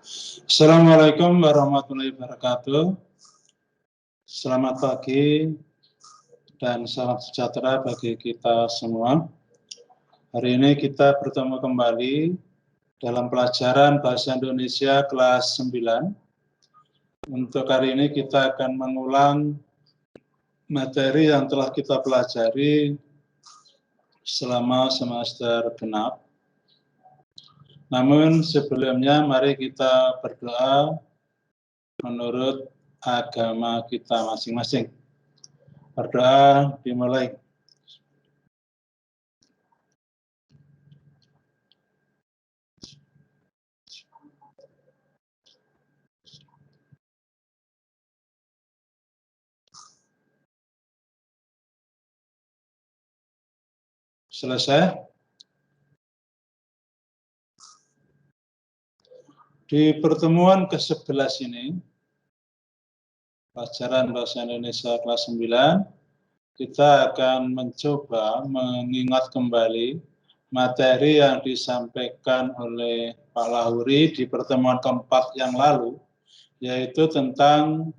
Assalamualaikum warahmatullahi wabarakatuh. Selamat pagi dan salam sejahtera bagi kita semua. Hari ini kita bertemu kembali dalam pelajaran Bahasa Indonesia kelas 9. Untuk hari ini kita akan mengulang materi yang telah kita pelajari selama semester genap. Namun sebelumnya mari kita berdoa menurut agama kita masing-masing. Berdoa dimulai. Selesai? Di pertemuan ke-11 ini, pelajaran Bahasa Indonesia kelas 9, kita akan mencoba mengingat kembali materi yang disampaikan oleh Pak Lahuri di pertemuan keempat yang lalu, yaitu tentang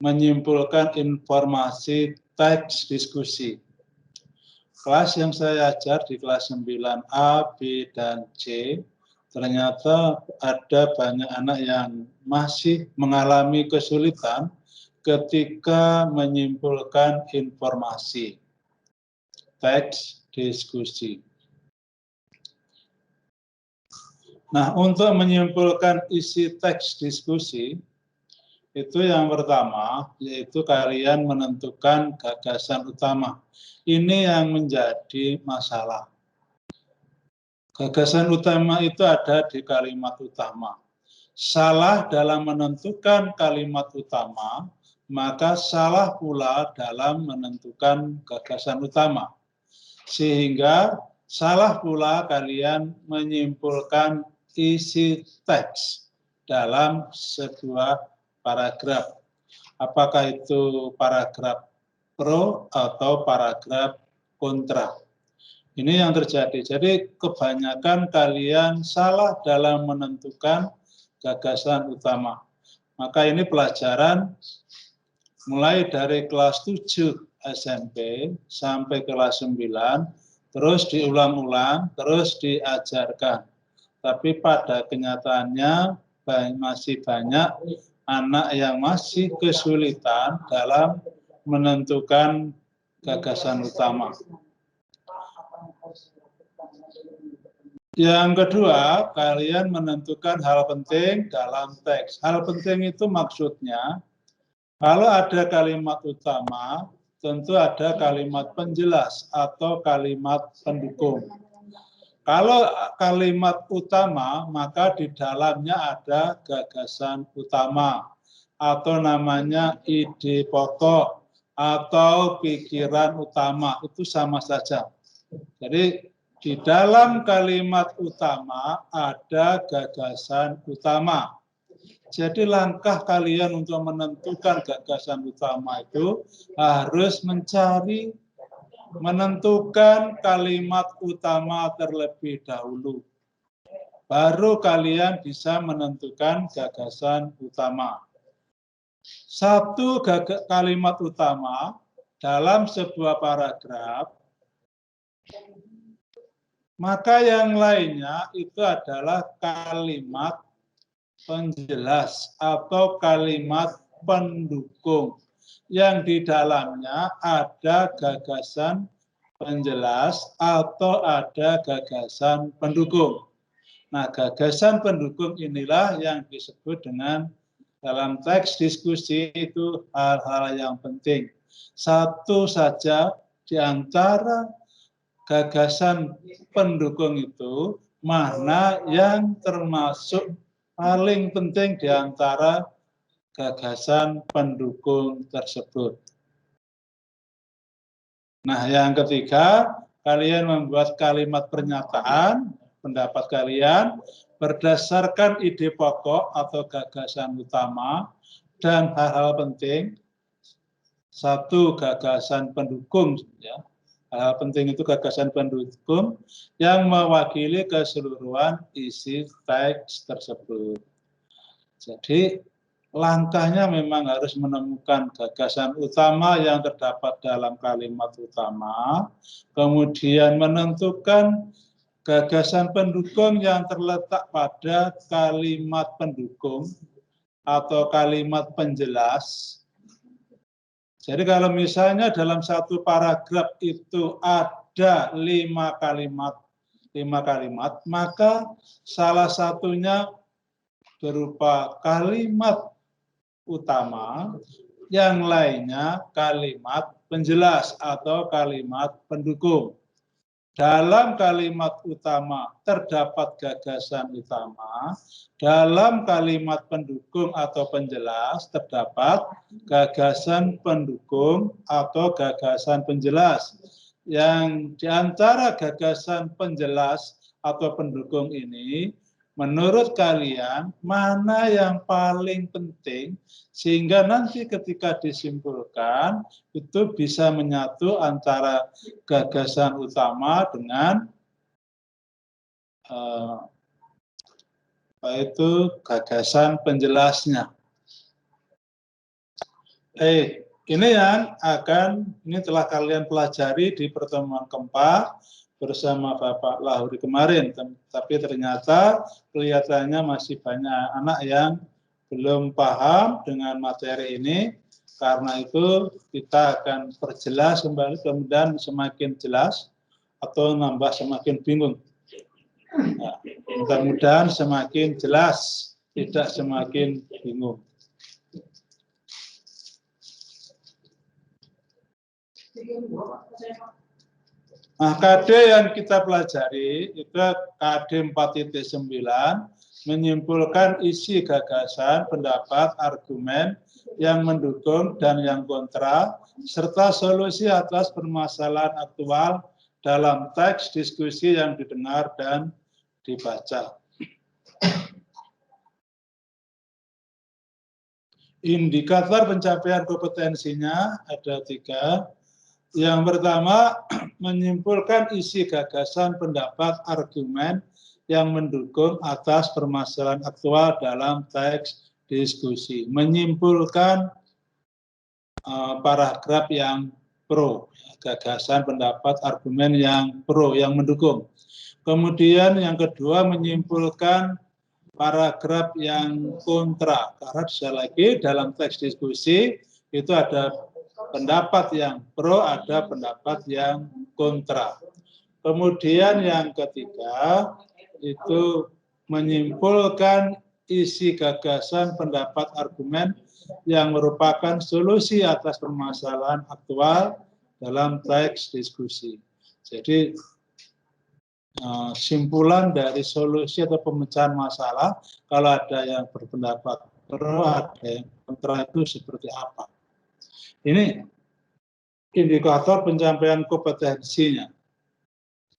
menyimpulkan informasi teks diskusi. Kelas yang saya ajar di kelas 9A, B, dan C, ternyata ada banyak anak yang masih mengalami kesulitan ketika menyimpulkan informasi teks diskusi. Nah, untuk menyimpulkan isi teks diskusi, itu yang pertama, yaitu kalian menentukan gagasan utama. Ini yang menjadi masalah. Gagasan utama itu ada di kalimat utama. Salah dalam menentukan kalimat utama, maka salah pula dalam menentukan gagasan utama. Sehingga salah pula kalian menyimpulkan isi teks dalam sebuah paragraf. Apakah itu paragraf pro atau paragraf kontra? Ini yang terjadi. Jadi kebanyakan kalian salah dalam menentukan gagasan utama. Maka ini pelajaran mulai dari kelas 7 SMP sampai kelas 9, terus diulang-ulang, terus diajarkan. Tapi pada kenyataannya masih banyak anak yang masih kesulitan dalam menentukan gagasan utama. Yang kedua, kalian menentukan hal penting dalam teks. Hal penting itu maksudnya, kalau ada kalimat utama, tentu ada kalimat penjelas atau kalimat pendukung. Kalau kalimat utama, maka di dalamnya ada gagasan utama, atau namanya ide pokok, atau pikiran utama, itu sama saja. Jadi di dalam kalimat utama ada gagasan utama. Jadi langkah kalian untuk menentukan gagasan utama itu harus menentukan kalimat utama terlebih dahulu. Baru kalian bisa menentukan gagasan utama. Satu kalimat utama dalam sebuah paragraf, maka yang lainnya itu adalah kalimat penjelas atau kalimat pendukung yang di dalamnya ada gagasan penjelas atau ada gagasan pendukung. Nah, gagasan pendukung inilah yang disebut dengan dalam teks diskusi itu hal-hal yang penting. Satu saja di antara gagasan pendukung itu mana yang termasuk paling penting di antara gagasan pendukung tersebut. Nah, yang ketiga, kalian membuat kalimat pernyataan pendapat kalian berdasarkan ide pokok atau gagasan utama dan hal-hal penting. Satu, gagasan pendukung, ya. Hal penting itu gagasan pendukung yang mewakili keseluruhan isi teks tersebut. Jadi langkahnya memang harus menemukan gagasan utama yang terdapat dalam kalimat utama, kemudian menentukan gagasan pendukung yang terletak pada kalimat pendukung atau kalimat penjelas. Jadi kalau misalnya dalam satu paragraf itu ada 5 kalimat, maka salah satunya berupa kalimat utama, yang lainnya kalimat penjelas atau kalimat pendukung. Dalam kalimat utama terdapat gagasan utama, dalam kalimat pendukung atau penjelas terdapat gagasan pendukung atau gagasan penjelas. Yang diantara gagasan penjelas atau pendukung ini, menurut kalian, mana yang paling penting sehingga nanti ketika disimpulkan itu bisa menyatu antara gagasan utama dengan itu gagasan penjelasnya. Ini yang ini telah kalian pelajari di pertemuan keempat bersama Bapak Lahuri kemarin, tapi ternyata kelihatannya masih banyak anak yang belum paham dengan materi ini. Karena itu kita akan perjelas kembali, kemudian semakin jelas atau nambah semakin bingung. Nah, mudah-mudahan semakin jelas, tidak semakin bingung. Nah, KD yang kita pelajari itu KD 4.9 menyimpulkan isi gagasan, pendapat, argumen yang mendukung dan yang kontra, serta solusi atas permasalahan aktual dalam teks diskusi yang didengar dan dibaca. Indikator pencapaian kompetensinya ada 3. Yang pertama, menyimpulkan isi gagasan, pendapat, argumen yang mendukung atas permasalahan aktual dalam teks diskusi. Menyimpulkan paragraf yang pro, gagasan, pendapat, argumen yang pro, yang mendukung. Kemudian yang kedua, menyimpulkan paragraf yang kontra. Karena sekali lagi dalam teks diskusi itu ada pendapat yang pro, ada pendapat yang kontra. Kemudian yang ketiga itu menyimpulkan isi gagasan, pendapat, argumen yang merupakan solusi atas permasalahan aktual dalam teks diskusi. Jadi simpulan dari solusi atau pemecahan masalah, kalau ada yang berpendapat pro, ada yang kontra, itu seperti apa. Ini indikator pencapaian kompetensinya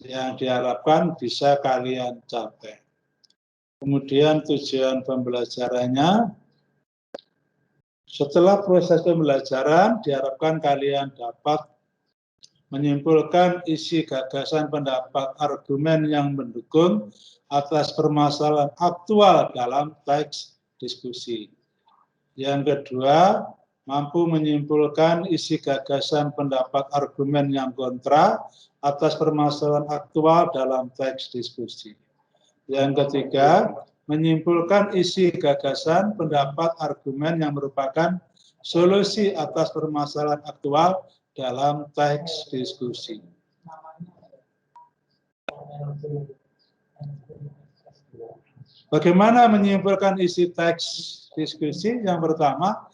yang diharapkan bisa kalian capai. Kemudian tujuan pembelajarannya, setelah proses pembelajaran diharapkan kalian dapat menyimpulkan isi gagasan, pendapat, argumen yang mendukung atas permasalahan aktual dalam teks diskusi. Yang kedua, mampu menyimpulkan isi gagasan, pendapat, argumen yang kontra atas permasalahan aktual dalam teks diskusi. Yang ketiga, menyimpulkan isi gagasan, pendapat, argumen yang merupakan solusi atas permasalahan aktual dalam teks diskusi. Bagaimana menyimpulkan isi teks diskusi? Yang pertama,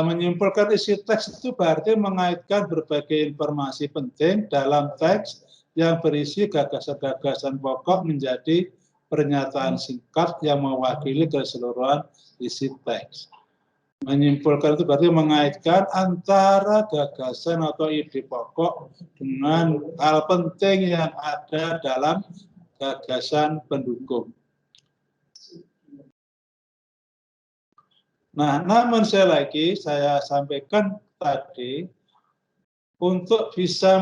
menyimpulkan isi teks itu berarti mengaitkan berbagai informasi penting dalam teks yang berisi gagasan-gagasan pokok menjadi pernyataan singkat yang mewakili keseluruhan isi teks. Menyimpulkan itu berarti mengaitkan antara gagasan atau ide pokok dengan hal penting yang ada dalam gagasan pendukung. Nah, namun saya sampaikan tadi, untuk bisa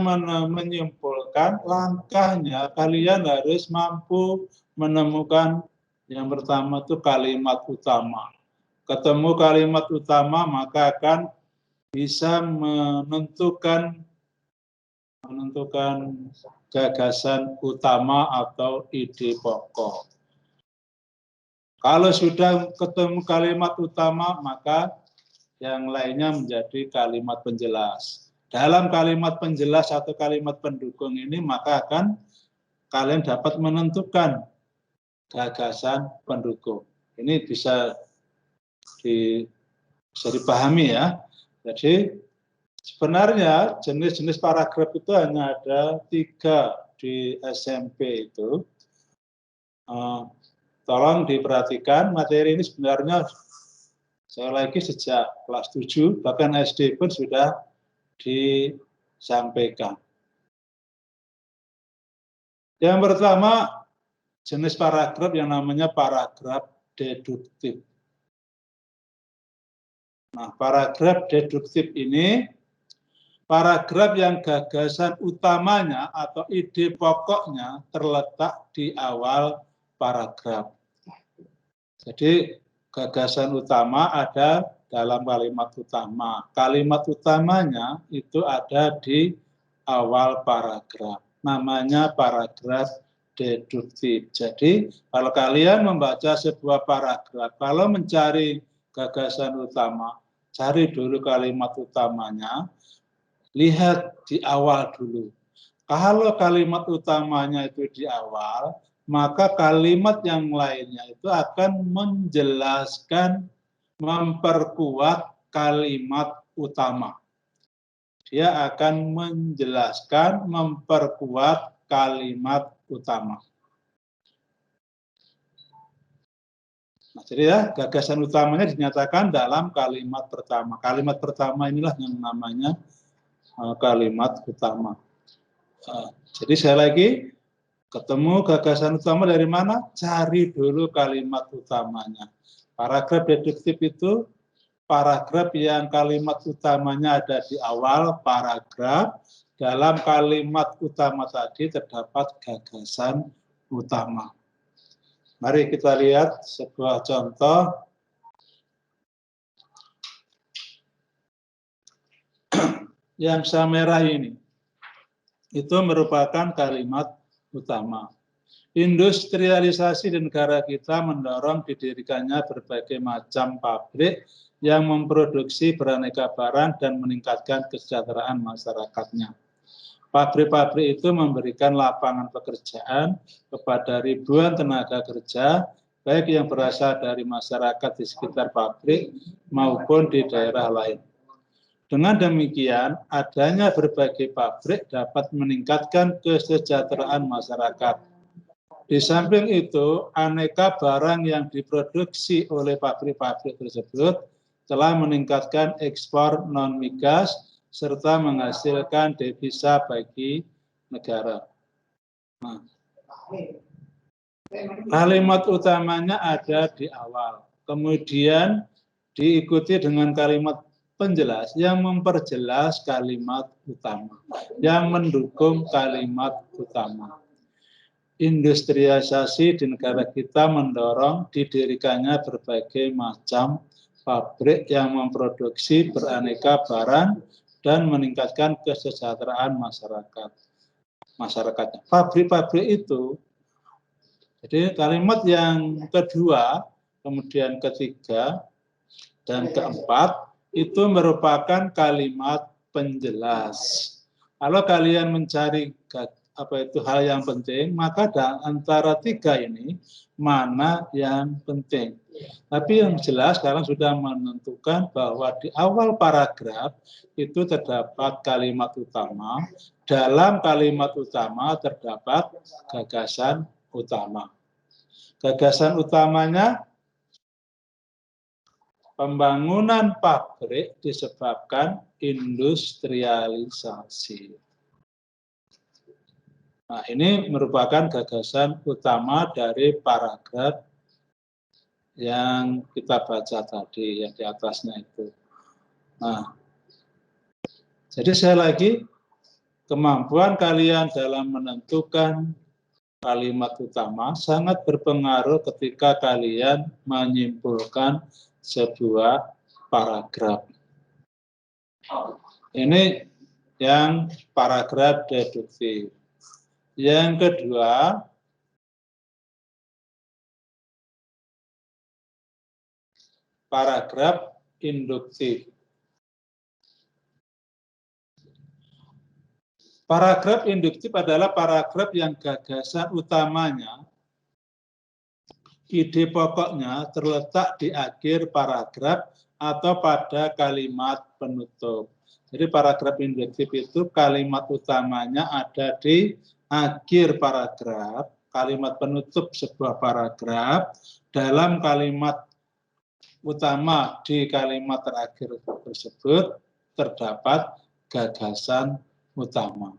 menyimpulkan langkahnya, kalian harus mampu menemukan Yang pertama itu kalimat utama. Ketemu kalimat utama maka akan bisa menentukan gagasan utama atau ide pokok. Kalau sudah ketemu kalimat utama, maka yang lainnya menjadi kalimat penjelas. Dalam kalimat penjelas atau kalimat pendukung ini, maka akan kalian dapat menentukan gagasan pendukung. Ini bisa dipahami ya. Jadi sebenarnya jenis-jenis paragraf itu hanya ada 3 di SMP itu. Tolong diperhatikan, materi ini sebenarnya saya lagi sejak kelas 7, bahkan SD pun sudah disampaikan. Yang pertama, jenis paragraf yang namanya paragraf deduktif. Nah, paragraf deduktif ini paragraf yang gagasan utamanya atau ide pokoknya terletak di awal paragraf. Jadi gagasan utama ada dalam kalimat utama. Kalimat utamanya itu ada di awal paragraf. Namanya paragraf deduktif. Jadi kalau kalian membaca sebuah paragraf, kalau mencari gagasan utama, cari dulu kalimat utamanya, lihat di awal dulu. Kalau kalimat utamanya itu di awal, maka kalimat yang lainnya itu akan menjelaskan, memperkuat kalimat utama. Dia akan menjelaskan, memperkuat kalimat utama. Nah, jadi ya, gagasan utamanya dinyatakan dalam kalimat pertama. Kalimat pertama inilah yang namanya kalimat utama. Jadi saya lagi, ketemu gagasan utama dari mana? Cari dulu kalimat utamanya. Paragraf deduktif itu paragraf yang kalimat utamanya ada di awal paragraf. Dalam kalimat utama tadi terdapat gagasan utama. Mari kita lihat sebuah contoh. Yang saya merah ini, itu merupakan kalimat utama. Industrialisasi di negara kita mendorong didirikannya berbagai macam pabrik yang memproduksi beraneka barang dan meningkatkan kesejahteraan masyarakatnya. Pabrik-pabrik itu memberikan lapangan pekerjaan kepada ribuan tenaga kerja, baik yang berasal dari masyarakat di sekitar pabrik maupun di daerah lain. Dengan demikian, adanya berbagai pabrik dapat meningkatkan kesejahteraan masyarakat. Di samping itu, aneka barang yang diproduksi oleh pabrik-pabrik tersebut telah meningkatkan ekspor non-migas serta menghasilkan devisa bagi negara. Nah, kalimat utamanya ada di awal, kemudian diikuti dengan kalimat penjelas yang memperjelas kalimat utama, yang mendukung kalimat utama. Industrialisasi di negara kita mendorong didirikannya berbagai macam pabrik yang memproduksi beraneka barang dan meningkatkan kesejahteraan masyarakatnya. Pabrik-pabrik itu, jadi kalimat yang kedua, kemudian ketiga, dan keempat, itu merupakan kalimat penjelas. Kalau kalian mencari hal yang penting, maka antara 3 ini mana yang penting. Tapi yang jelas sekarang sudah menentukan bahwa di awal paragraf itu terdapat kalimat utama. Dalam kalimat utama terdapat gagasan utama. Gagasan utamanya, pembangunan pabrik disebabkan industrialisasi. Nah, ini merupakan gagasan utama dari paragraf yang kita baca tadi, yang di atasnya itu. Nah, jadi saya lagi, kemampuan kalian dalam menentukan kalimat utama sangat berpengaruh ketika kalian menyimpulkan sebuah paragraf. Ini yang paragraf deduktif. Yang kedua, paragraf induktif. Paragraf induktif adalah paragraf yang gagasan utamanya, ide pokoknya terletak di akhir paragraf atau pada kalimat penutup. Jadi paragraf induktif itu kalimat utamanya ada di akhir paragraf, kalimat penutup sebuah paragraf, dalam kalimat utama di kalimat terakhir tersebut terdapat gagasan utama.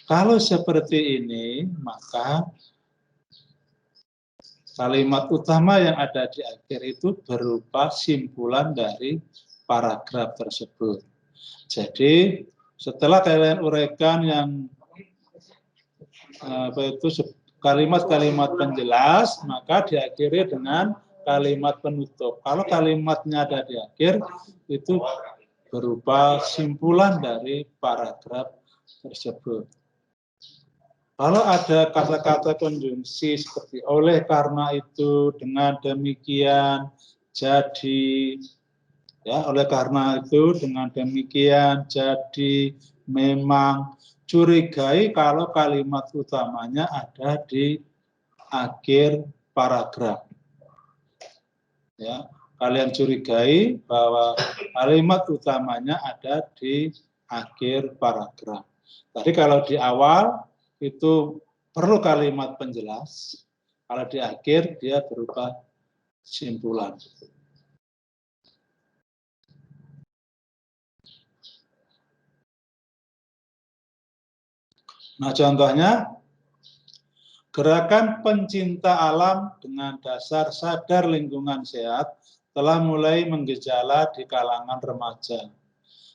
Kalau seperti ini, maka kalimat utama yang ada di akhir itu berupa simpulan dari paragraf tersebut. Jadi, setelah kalian uraikan yang kalimat-kalimat penjelas, maka diakhiri dengan kalimat penutup. Kalau kalimatnya ada di akhir, itu berupa simpulan dari paragraf tersebut. Kalau ada kata-kata konjungsi seperti oleh karena itu, dengan demikian, jadi, ya, oleh karena itu, dengan demikian, jadi, memang, curigai kalau kalimat utamanya ada di akhir paragraf. Ya, kalian curigai bahwa kalimat utamanya ada di akhir paragraf. Tadi kalau di awal itu perlu kalimat penjelas, kalau di akhir dia berupa simpulan. Nah, contohnya, gerakan pencinta alam dengan dasar sadar lingkungan sehat telah mulai menggejala di kalangan remaja.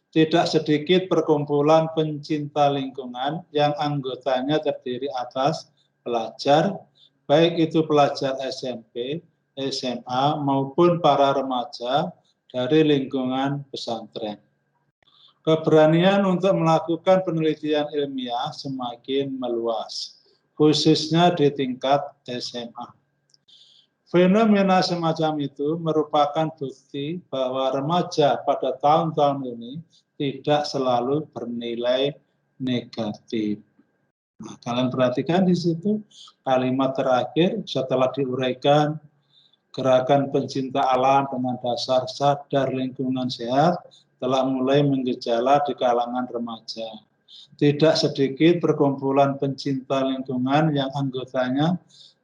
Tidak sedikit perkumpulan pencinta lingkungan yang anggotanya terdiri atas pelajar, baik itu pelajar SMP, SMA, maupun para remaja dari lingkungan pesantren. Keberanian untuk melakukan penelitian ilmiah semakin meluas, khususnya di tingkat SMA. Fenomena semacam itu merupakan bukti bahwa remaja pada tahun-tahun ini tidak selalu bernilai negatif. Nah, kalian perhatikan di situ kalimat terakhir setelah diuraikan gerakan pencinta alam dengan dasar sadar lingkungan sehat telah mulai menggejala di kalangan remaja. Tidak sedikit perkumpulan pencinta lingkungan yang anggotanya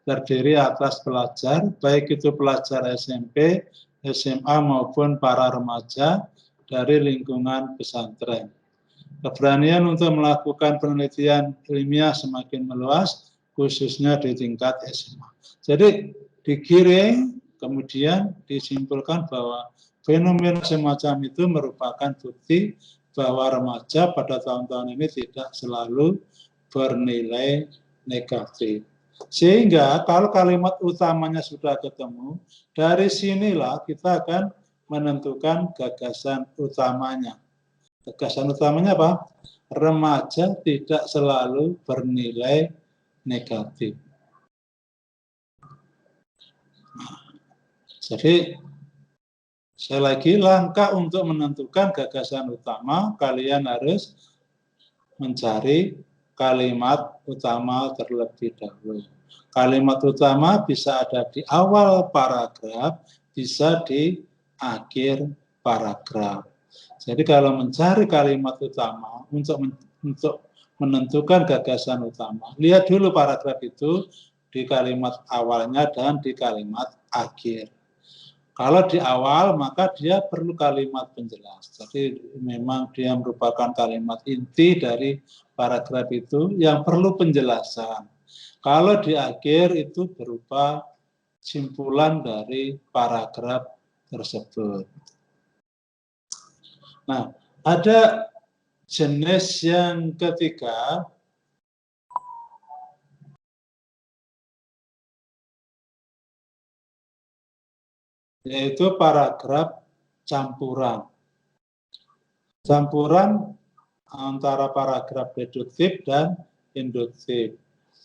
terdiri atas pelajar, baik itu pelajar SMP, SMA maupun para remaja dari lingkungan pesantren. Keberanian untuk melakukan penelitian ilmiah semakin meluas, khususnya di tingkat SMA. Jadi digiring, kemudian disimpulkan bahwa fenomena semacam itu merupakan bukti bahwa remaja pada tahun-tahun ini tidak selalu bernilai negatif. Sehingga kalau kalimat utamanya sudah ketemu, dari sinilah kita akan menentukan gagasan utamanya. Gagasan utamanya apa? Remaja tidak selalu bernilai negatif. Jadi, sekali lagi, langkah untuk menentukan gagasan utama, kalian harus mencari kalimat utama terlebih dahulu. Kalimat utama bisa ada di awal paragraf, bisa di akhir paragraf. Jadi kalau mencari kalimat utama untuk menentukan gagasan utama, lihat dulu paragraf itu di kalimat awalnya dan di kalimat akhir. Kalau di awal, maka dia perlu kalimat penjelas. Jadi memang dia merupakan kalimat inti dari paragraf itu yang perlu penjelasan. Kalau di akhir itu berupa simpulan dari paragraf tersebut. Nah, ada jenis yang ketiga, yaitu paragraf campuran. Campuran antara paragraf deduktif dan induktif.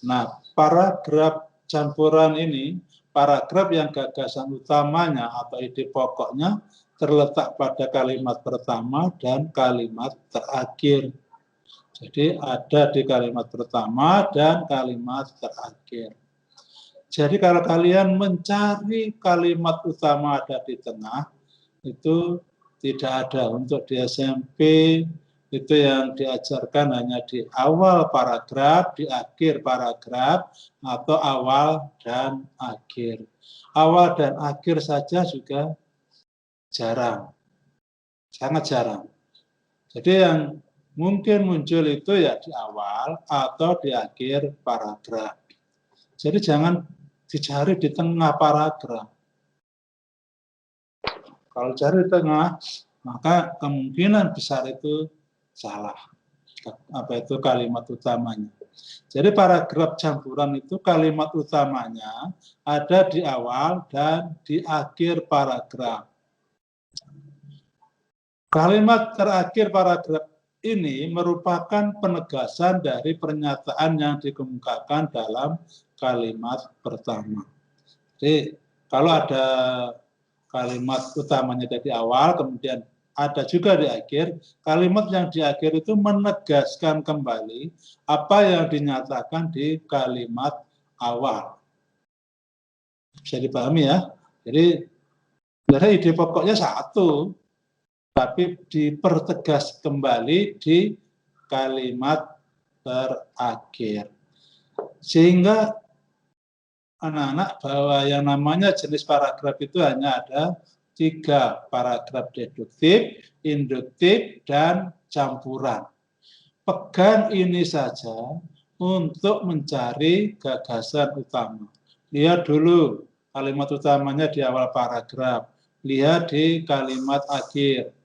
Nah, paragraf campuran ini, paragraf yang gagasan utamanya atau ide pokoknya terletak pada kalimat pertama dan kalimat terakhir. Jadi ada di kalimat pertama dan kalimat terakhir. Jadi kalau kalian mencari kalimat utama ada di tengah, itu tidak ada. Untuk di SMP, itu yang diajarkan hanya di awal paragraf, di akhir paragraf, atau awal dan akhir. Awal dan akhir saja juga jarang, sangat jarang. Jadi yang mungkin muncul itu ya di awal atau di akhir paragraf. Jadi jangan dicari di tengah paragraf. Kalau cari di tengah, maka kemungkinan besar itu salah. Apa itu kalimat utamanya. Jadi paragraf campuran itu kalimat utamanya ada di awal dan di akhir paragraf. Kalimat terakhir paragraf ini merupakan penegasan dari pernyataan yang dikemukakan dalam kalimat pertama. Jadi kalau ada kalimat utamanya dari awal, kemudian ada juga di akhir, kalimat yang di akhir itu menegaskan kembali apa yang dinyatakan di kalimat awal. Bisa dipahami ya? Jadi sebenarnya ide pokoknya satu, tapi dipertegas kembali di kalimat terakhir. Sehingga anak-anak bahwa yang namanya jenis paragraf itu hanya ada 3, paragraf deduktif, induktif, dan campuran. Pegang ini saja untuk mencari gagasan utama. Lihat dulu kalimat utamanya di awal paragraf, lihat di kalimat akhir.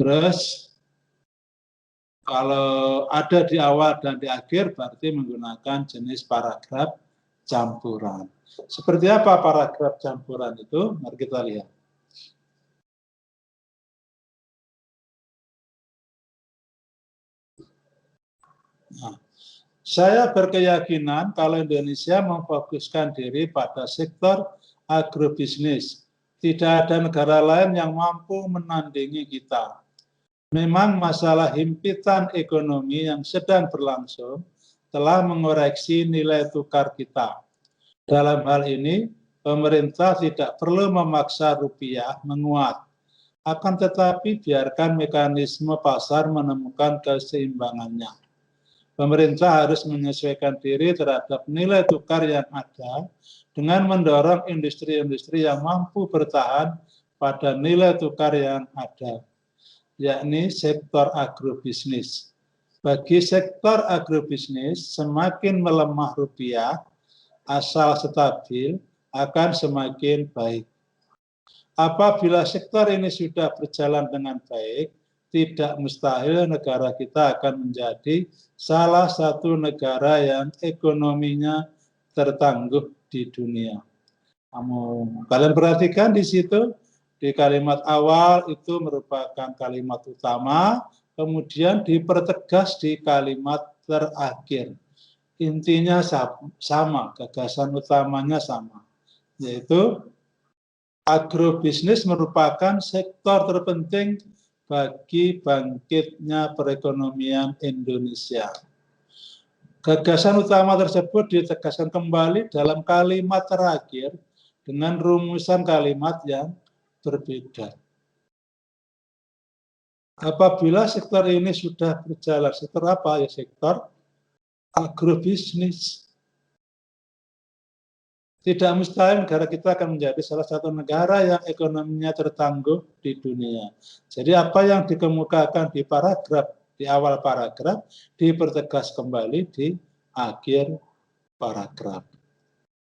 Terus kalau ada di awal dan di akhir berarti menggunakan jenis paragraf campuran. Seperti apa paragraf campuran itu? Mari kita lihat. Nah, saya berkeyakinan kalau Indonesia memfokuskan diri pada sektor agrobisnis, tidak ada negara lain yang mampu menandingi kita. Memang masalah himpitan ekonomi yang sedang berlangsung telah mengoreksi nilai tukar kita. Dalam hal ini, pemerintah tidak perlu memaksa rupiah menguat. Akan tetapi biarkan mekanisme pasar menemukan keseimbangannya. Pemerintah harus menyesuaikan diri terhadap nilai tukar yang ada dengan mendorong industri-industri yang mampu bertahan pada nilai tukar yang ada, yakni sektor agrobisnis. Bagi sektor agrobisnis, semakin melemah rupiah, asal stabil, akan semakin baik. Apabila sektor ini sudah berjalan dengan baik, tidak mustahil negara kita akan menjadi salah satu negara yang ekonominya tertangguh di dunia. Kalian perhatikan di situ, di kalimat awal itu merupakan kalimat utama, kemudian dipertegas di kalimat terakhir. Intinya sama, gagasan utamanya sama, yaitu agrobisnis merupakan sektor terpenting bagi bangkitnya perekonomian Indonesia. Gagasan utama tersebut ditegaskan kembali dalam kalimat terakhir dengan rumusan kalimat yang berbeda. Apabila sektor ini sudah berjalan, sektor apa ya? Sektor agrobisnis. Tidak mustahil negara kita akan menjadi salah satu negara yang ekonominya tertangguh di dunia. Jadi apa yang dikemukakan di paragraf, di awal paragraf, dipertegas kembali di akhir paragraf.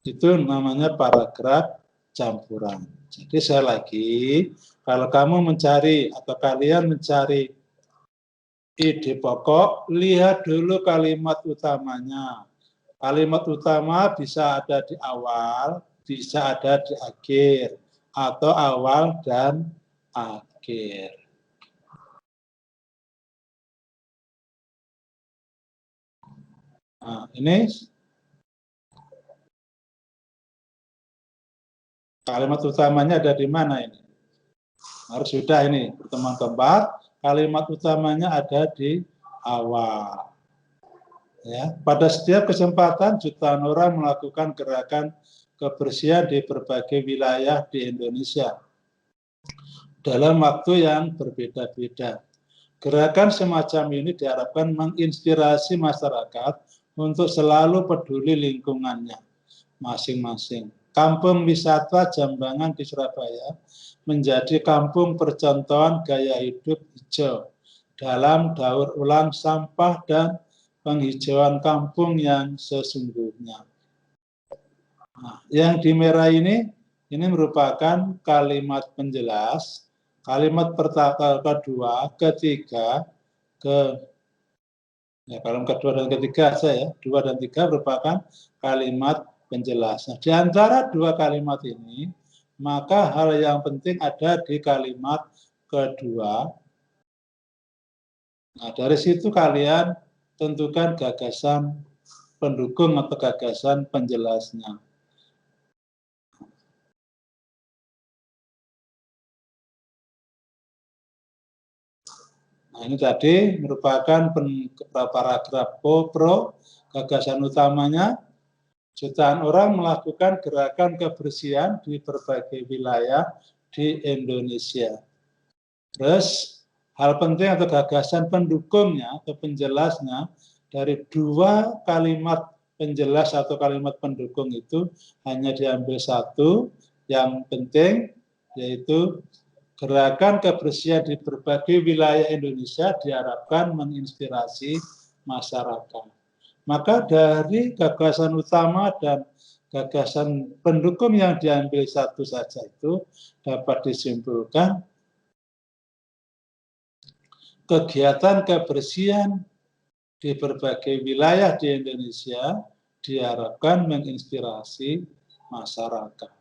Itu namanya paragraf campuran. Jadi saya lagi, kalau kamu mencari atau kalian mencari ide pokok, lihat dulu kalimat utamanya. Kalimat utama bisa ada di awal, bisa ada di akhir. atau awal dan akhir. Nah, ini kalimat utamanya ada di mana ini? Harus sudah ini pertemuan keempat, kalimat utamanya ada di awal. Ya, pada setiap kesempatan jutaan orang melakukan gerakan kebersihan di berbagai wilayah di Indonesia dalam waktu yang berbeda-beda. Gerakan semacam ini diharapkan menginspirasi masyarakat untuk selalu peduli lingkungannya masing-masing. Kampung wisata Jambangan di Surabaya menjadi kampung percontohan gaya hidup hijau dalam daur ulang sampah dan penghijauan kampung yang sesungguhnya. Nah, yang di merah ini merupakan kalimat penjelas, kalimat pertama, kedua, ketiga, kalimat kedua dan ketiga saya, 2 dan 3 merupakan kalimat penjelas. Nah, di antara dua kalimat ini, maka hal yang penting ada di kalimat kedua. Nah, dari situ kalian tentukan gagasan pendukung atau gagasan penjelasnya. Nah, ini tadi merupakan paragraf pro, gagasan utamanya, jutaan orang melakukan gerakan kebersihan di berbagai wilayah di Indonesia. Terus, hal penting atau gagasan pendukungnya atau penjelasnya, dari dua kalimat penjelas atau kalimat pendukung itu hanya diambil satu yang penting, yaitu gerakan kebersihan di berbagai wilayah Indonesia diharapkan menginspirasi masyarakat. Maka dari gagasan utama dan gagasan pendukung yang diambil satu saja itu dapat disimpulkan kegiatan kebersihan di berbagai wilayah di Indonesia diharapkan menginspirasi masyarakat.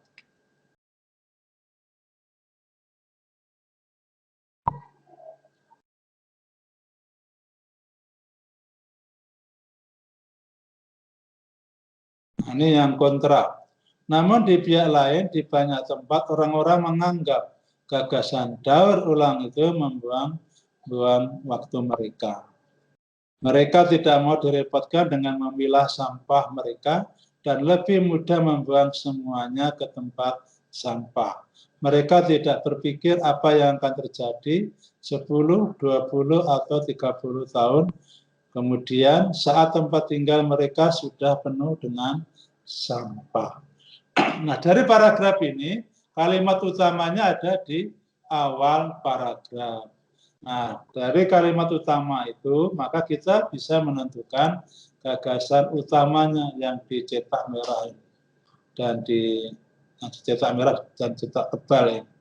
Ini yang kontra. Namun di pihak lain, di banyak tempat orang-orang menganggap gagasan daur ulang itu membuang waktu mereka. Mereka tidak mau direpotkan dengan memilah sampah mereka dan lebih mudah membuang semuanya ke tempat sampah. Mereka tidak berpikir apa yang akan terjadi 10, 20, atau 30 tahun kemudian saat tempat tinggal mereka sudah penuh dengan sampah. Nah, dari paragraf ini, kalimat utamanya ada di awal paragraf. Nah, dari kalimat utama itu, maka kita bisa menentukan gagasan utamanya yang dicetak merah ini. Dan dicetak merah dan cetak tebal ini.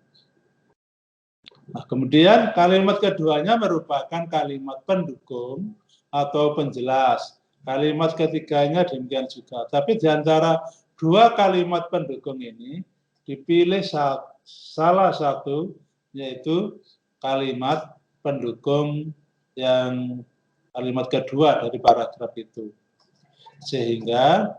Nah, kemudian kalimat keduanya merupakan kalimat pendukung atau penjelas. Kalimat ketiganya demikian juga. Tapi di antara dua kalimat pendukung ini, dipilih salah satu, yaitu kalimat pendukung yang kalimat kedua dari paragraf itu. Sehingga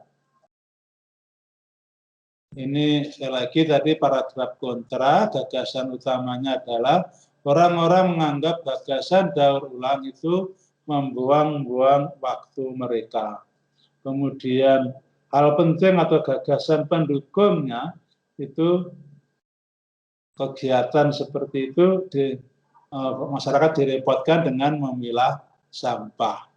ini sekali lagi tadi paragraf kontra, gagasan utamanya adalah orang-orang menganggap gagasan daur ulang itu membuang-buang waktu mereka. Kemudian hal penting atau gagasan pendukungnya itu kegiatan seperti itu masyarakat direpotkan dengan memilah sampah.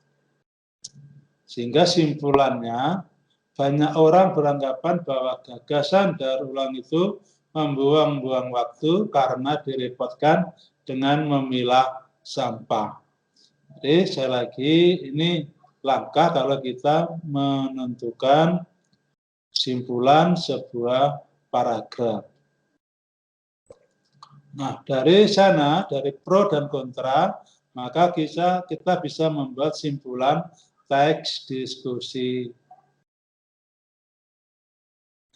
Sehingga simpulannya, banyak orang beranggapan bahwa gagasan daur ulang itu membuang-buang waktu karena direpotkan dengan memilah sampah. Jadi sekali lagi ini langkah kalau kita menentukan simpulan sebuah paragraf. Nah, dari sana, dari pro dan kontra, maka kita bisa membuat simpulan teks diskusi.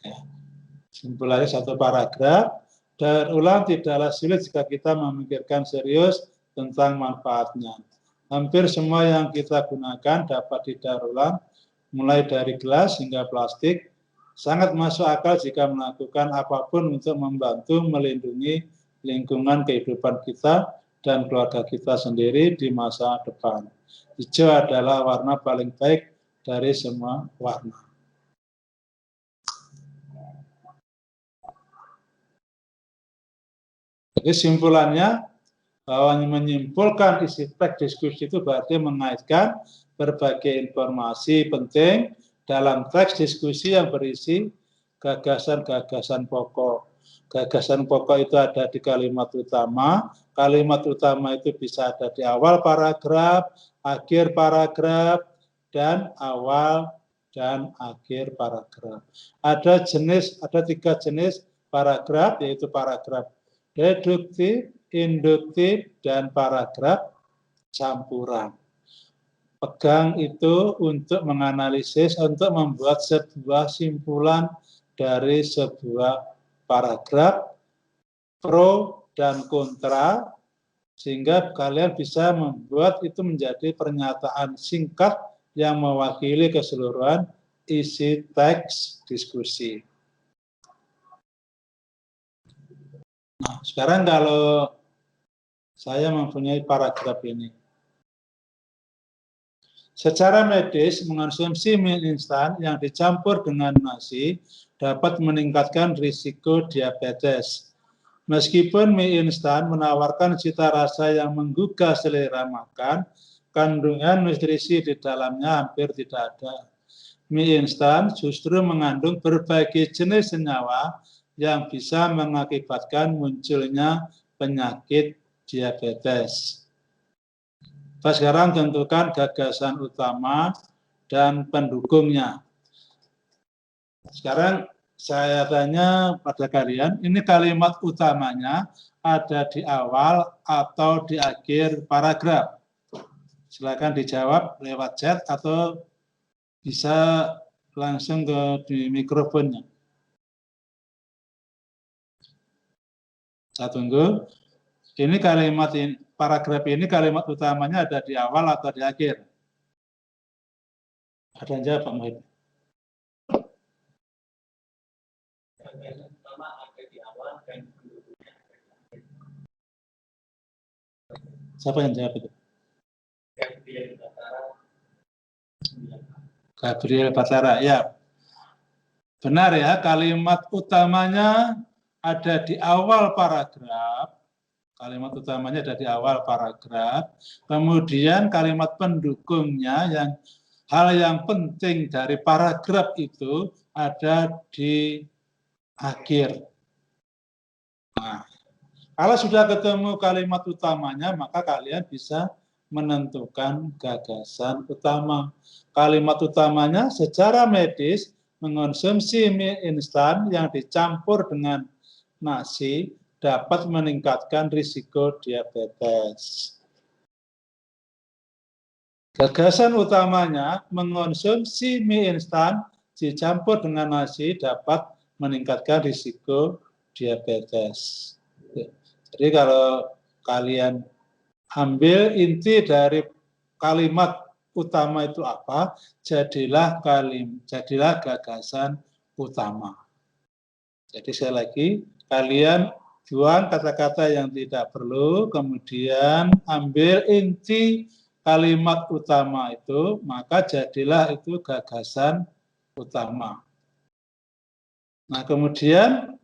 Ya. Simpulannya satu paragraf, daur ulang tidaklah sulit jika kita memikirkan serius tentang manfaatnya. Hampir semua yang kita gunakan dapat didaur ulang, mulai dari gelas hingga plastik. Sangat masuk akal jika melakukan apapun untuk membantu melindungi lingkungan kehidupan kita dan keluarga kita sendiri di masa depan. Hijau adalah warna paling baik dari semua warna. Jadi simpulannya, bahwa menyimpulkan isi teks diskusi itu berarti mengaitkan berbagai informasi penting dalam teks diskusi yang berisi gagasan-gagasan pokok. Gagasan pokok itu ada di kalimat utama. Kalimat utama itu bisa ada di awal paragraf, akhir paragraf, dan awal dan akhir paragraf. Ada 3 jenis paragraf, yaitu paragraf deduktif, induktif, dan paragraf campuran. Pegang itu untuk menganalisis, untuk membuat sebuah simpulan dari sebuah paragraf, pro dan kontra, sehingga kalian bisa membuat itu menjadi pernyataan singkat yang mewakili keseluruhan isi teks diskusi. Nah, sekarang kalau saya mempunyai paragraf ini. Secara medis, mengonsumsi mie instan yang dicampur dengan nasi dapat meningkatkan risiko diabetes. Meskipun mie instan menawarkan cita rasa yang menggugah selera makan, kandungan nutrisi di dalamnya hampir tidak ada. Mie instan justru mengandung berbagai jenis senyawa yang bisa mengakibatkan munculnya penyakit diabetes. Sekarang tentukan gagasan utama dan pendukungnya. Sekarang saya tanya pada kalian, ini kalimat utamanya ada di awal atau di akhir paragraf? Silakan dijawab lewat chat atau bisa langsung di mikrofonnya. Saya tunggu. Ini kalimat paragraf ini kalimat utamanya ada di awal atau di akhir? Ada yang jawab, Pak Muhid? Siapa yang jawab itu? Gabriel Batara, ya. Benar ya, kalimat utamanya ada di awal paragraf. Kalimat utamanya ada di awal paragraf. Kemudian kalimat pendukungnya, yang hal yang penting dari paragraf itu ada di akhir. Nah, kalau sudah ketemu kalimat utamanya, maka kalian bisa menentukan gagasan utama. Kalimat utamanya secara medis, mengonsumsi mie instan yang dicampur dengan nasi dapat meningkatkan risiko diabetes. Gagasan utamanya, mengonsumsi mie instan dicampur dengan nasi dapat meningkatkan risiko diabetes. Jadi kalau kalian ambil inti dari kalimat utama itu apa, jadilah gagasan utama. Jadi sekali lagi, kalian buang kata-kata yang tidak perlu, kemudian ambil inti kalimat utama itu, maka jadilah itu gagasan utama. Nah, kemudian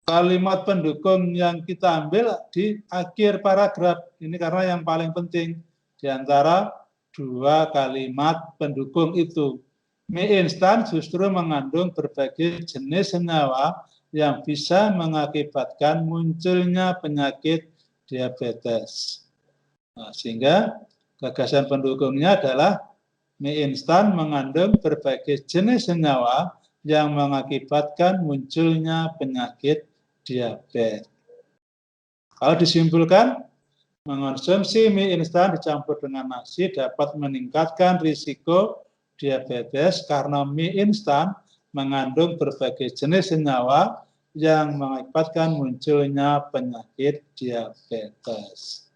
kalimat pendukung yang kita ambil di akhir paragraf. Ini karena yang paling penting di antara dua kalimat pendukung itu. Mie instan justru mengandung berbagai jenis senyawa yang bisa mengakibatkan munculnya penyakit diabetes. Nah, sehingga gagasan pendukungnya adalah mie instan mengandung berbagai jenis senyawa yang mengakibatkan munculnya penyakit diabetes. Kalau disimpulkan, mengonsumsi mie instan dicampur dengan nasi dapat meningkatkan risiko diabetes karena mie instan mengandung berbagai jenis senyawa yang mengakibatkan munculnya penyakit diabetes.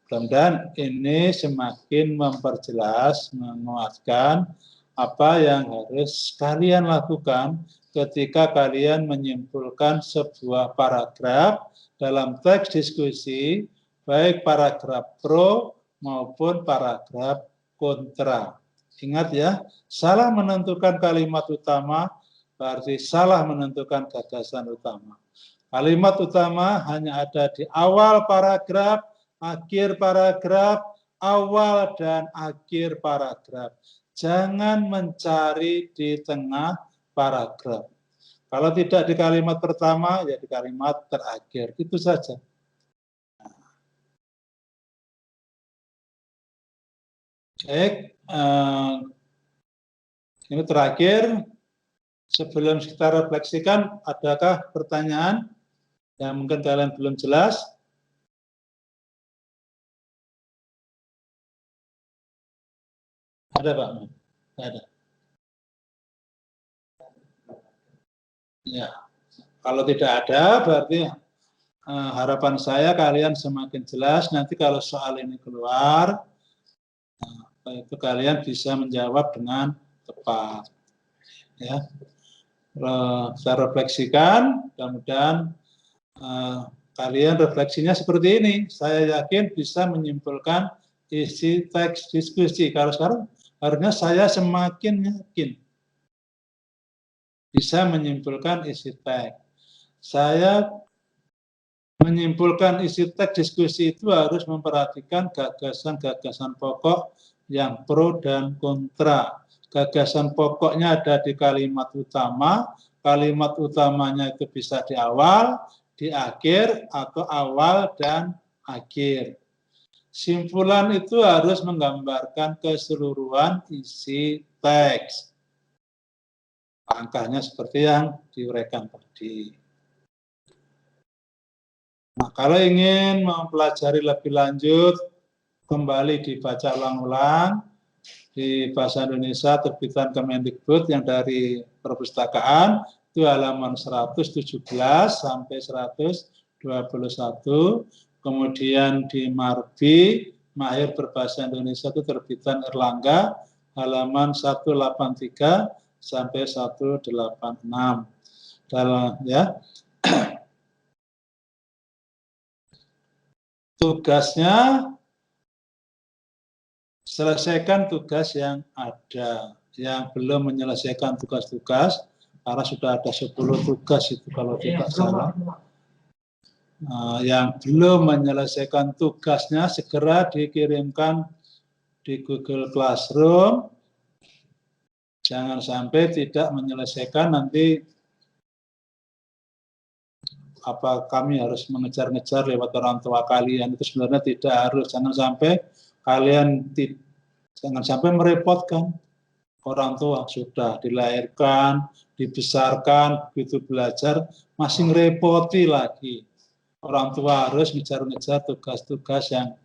Mudah-mudahan ini semakin memperjelas, menguatkan apa yang harus kalian lakukan ketika kalian menyimpulkan sebuah paragraf dalam teks diskusi, baik paragraf pro maupun paragraf kontra. Ingat ya, salah menentukan kalimat utama berarti salah menentukan gagasan utama. Kalimat utama hanya ada di awal paragraf, akhir paragraf, awal dan akhir paragraf. Jangan mencari di tengah paragraf. Kalau tidak di kalimat pertama, ya di kalimat terakhir. Itu saja. Baik, ini terakhir. Sebelum kita refleksikan, adakah pertanyaan yang mungkin kalian belum jelas? Ada Pak? Ada. Ya, kalau tidak ada, berarti harapan saya kalian semakin jelas. Nanti kalau soal ini keluar, itu kalian bisa menjawab dengan tepat. Ya, kita refleksikan. Mudah-mudahan kalian refleksinya seperti ini. Saya yakin bisa menyimpulkan isi teks diskusi. Kalau sekarang harusnya saya semakin yakin bisa menyimpulkan isi teks. Saya menyimpulkan isi teks diskusi itu harus memperhatikan gagasan-gagasan pokok yang pro dan kontra. Gagasan pokoknya ada di kalimat utama, kalimat utamanya itu bisa di awal, di akhir, atau awal dan akhir. Simpulan itu harus menggambarkan keseluruhan isi teks. Langkahnya seperti yang diuraikan tadi. Nah, kalau ingin mempelajari lebih lanjut, kembali dibaca ulang-ulang di Bahasa Indonesia terbitan Kemendikbud yang dari perpustakaan, itu halaman 117 sampai 121. Kemudian di Marbi, Mahir Berbahasa Indonesia itu terbitan Erlangga, halaman 183 sampai 186. Dalam ya. Tugasnya selesaikan tugas yang ada. Yang belum menyelesaikan tugas-tugas, karena sudah ada 10 tugas itu kalau tidak salah. Yang belum menyelesaikan tugasnya segera dikirimkan di Google Classroom. Jangan sampai tidak menyelesaikan, nanti apa kami harus mengejar-ngejar lewat orang tua kalian. Itu sebenarnya tidak harus. Jangan sampai kalian jangan sampai merepotkan orang tua. Sudah dilahirkan, dibesarkan, begitu belajar masih ngerepoti lagi. Orang tua harus ngejar-ngejar tugas-tugas yang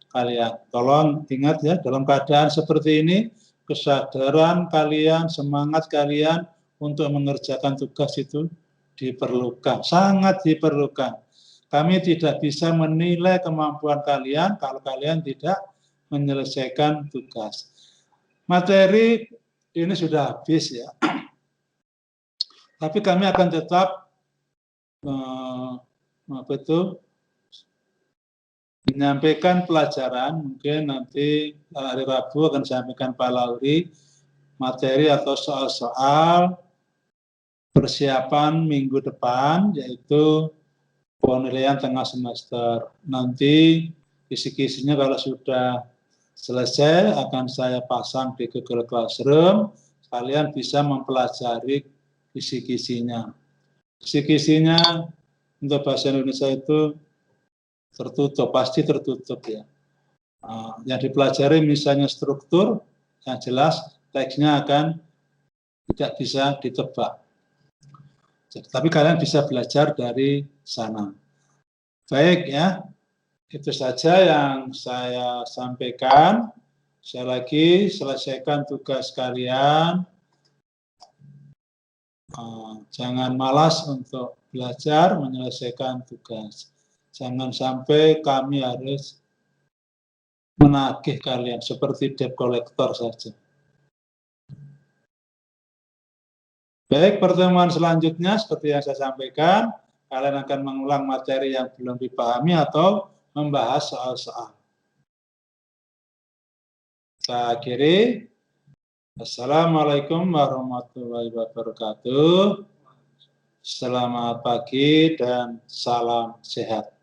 kalian. Tolong ingat ya, dalam keadaan seperti ini, kesadaran kalian, semangat kalian untuk mengerjakan tugas itu diperlukan, sangat diperlukan. Kami tidak bisa menilai kemampuan kalian kalau kalian tidak menyelesaikan tugas. Materi ini sudah habis ya. Tapi kami akan tetap menyampaikan pelajaran. Mungkin nanti hari Rabu akan disampaikan Pak Lauri materi atau soal-soal persiapan minggu depan, yaitu penilaian tengah semester. Nanti kisi-kisinya kalau sudah selesai akan saya pasang di Google Classroom. Kalian bisa mempelajari kisi-kisinya. Kisi-kisinya untuk bahasa Indonesia itu tertutup, pasti tertutup ya. Yang dipelajari misalnya struktur, yang jelas teksnya akan tidak bisa ditebak. Tapi kalian bisa belajar dari sana. Baik ya, itu saja yang saya sampaikan. Saya lagi selesaikan tugas kalian. Jangan malas untuk belajar menyelesaikan tugas. Jangan sampai kami harus menagih kalian seperti debt collector saja. Baik, pertemuan selanjutnya seperti yang saya sampaikan, kalian akan mengulang materi yang belum dipahami atau membahas soal-soal. Saya akhiri. Assalamualaikum warahmatullahi wabarakatuh. Selamat pagi dan salam sehat.